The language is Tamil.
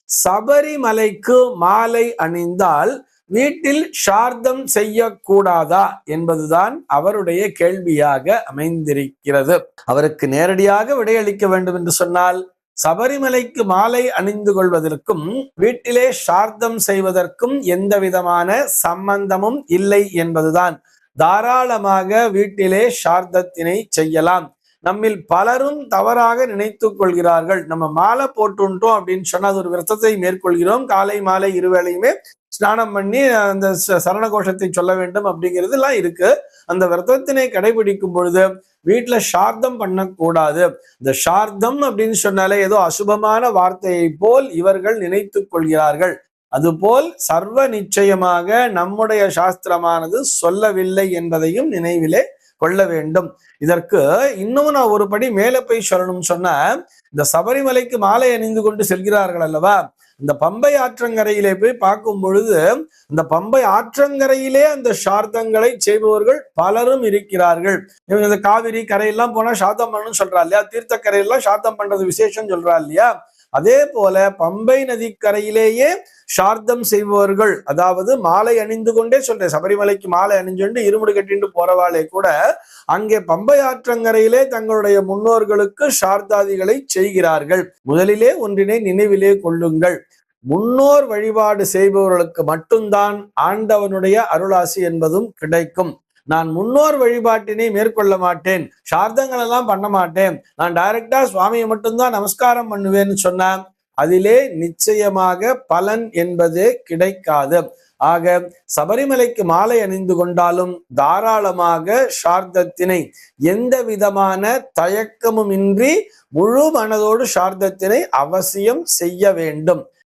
சபரிமலைக்கு மாலை அணிந்தால் வீட்டில் சார்த்தம் செய்யக்கூடாதா என்பதுதான் அவருடைய கேள்வியாக அமைந்திருக்கிறது. அவருக்கு நேரடியாக விடையளிக்க வேண்டும் என்று சொன்னால், சபரிமலைக்கு மாலை அணிந்து கொள்வதற்கும் வீட்டிலே சார்த்தம் செய்வதற்கும் எந்த விதமான சம்பந்தமும் இல்லை என்பதுதான். தாராளமாக வீட்டிலே சார்த்தத்தினை செய்யலாம். நம்மில் பலரும் தவறாக நினைத்துக் கொள்கிறார்கள். நம்ம மாலை போட்டுட்டோம் அப்படின்னு சொன்னா அது ஒரு விரதத்தை மேற்கொள்கிறோம், காலை மாலை இருவேளையுமே ஸ்நானம் பண்ணி அந்த சரண கோஷத்தை சொல்ல வேண்டும் அப்படிங்கிறது எல்லாம் இருக்கு. அந்த விரதத்தினை கடைபிடிக்கும் பொழுது வீட்டுல சார்த்தம் பண்ணக்கூடாது. இந்த சார்த்தம் அப்படின்னு சொன்னாலே ஏதோ அசுபமான வார்த்தையை போல் இவர்கள் நினைத்து கொள்கிறார்கள். அதுபோல் சர்வ நிச்சயமாக நம்முடைய சாஸ்திரமானது சொல்லவில்லை என்பதையும் நினைவிலே கொள்ள வேண்டும். இதற்கு இன்னும் நான் ஒரு படி மேல போய் சொல்லணும்னு சொன்னா, இந்த சபரிமலைக்கு மாலை அணிந்து கொண்டு செல்கிறார்கள் அல்லவா, இந்த பம்பை ஆற்றங்கரையிலே போய் பார்க்கும் பொழுது இந்த பம்பை ஆற்றங்கரையிலே அந்த சார்த்தங்களை செய்பவர்கள் பலரும் இருக்கிறார்கள். இவங்க இந்த காவிரி கரையெல்லாம் போனா சாத்தம் பண்ணணும்னு சொல்றா இல்லையா, தீர்த்த கரையெல்லாம் சாத்தம் பண்றது விசேஷம் சொல்றா இல்லையா, அதே போல பம்பை நதிக்கரையிலேயே சார்த்தம் செய்பவர்கள், அதாவது மாலை அணிந்து கொண்டே சொல்றேன், சபரிமலைக்கு மாலை அணிஞ்சுண்டு இருமுடி கட்டிட்டு போறவாளே கூட அங்கே பம்பை ஆற்றங்கரையிலே தங்களுடைய முன்னோர்களுக்கு சார்த்தாதிகளை செய்கிறார்கள். முதலிலே ஒன்றினை நினைவிலே கொள்ளுங்கள், முன்னோர் வழிபாடு செய்பவர்களுக்கு மட்டும்தான் ஆண்டவனுடைய அருளாசி என்பதும் கிடைக்கும். நான் முன்னோர் வழிபாட்டினை மேற்கொள்ள மாட்டேன், சார்த்தங்கள் எல்லாம் பண்ண மாட்டேன், நான் டைரக்டா சுவாமியை மட்டும்தான் நமஸ்காரம் பண்ணுவேன்னு சொன்னா அதிலே நிச்சயமாக பலன் என்பது கிடைக்காது. ஆக சபரிமலைக்கு மாலை அணிந்து கொண்டாலும் தாராளமாக சார்த்தத்தினை எந்த விதமான தயக்கமும் இன்றி முழு மனதோடு சார்த்தத்தினை அவசியம் செய்ய வேண்டும்.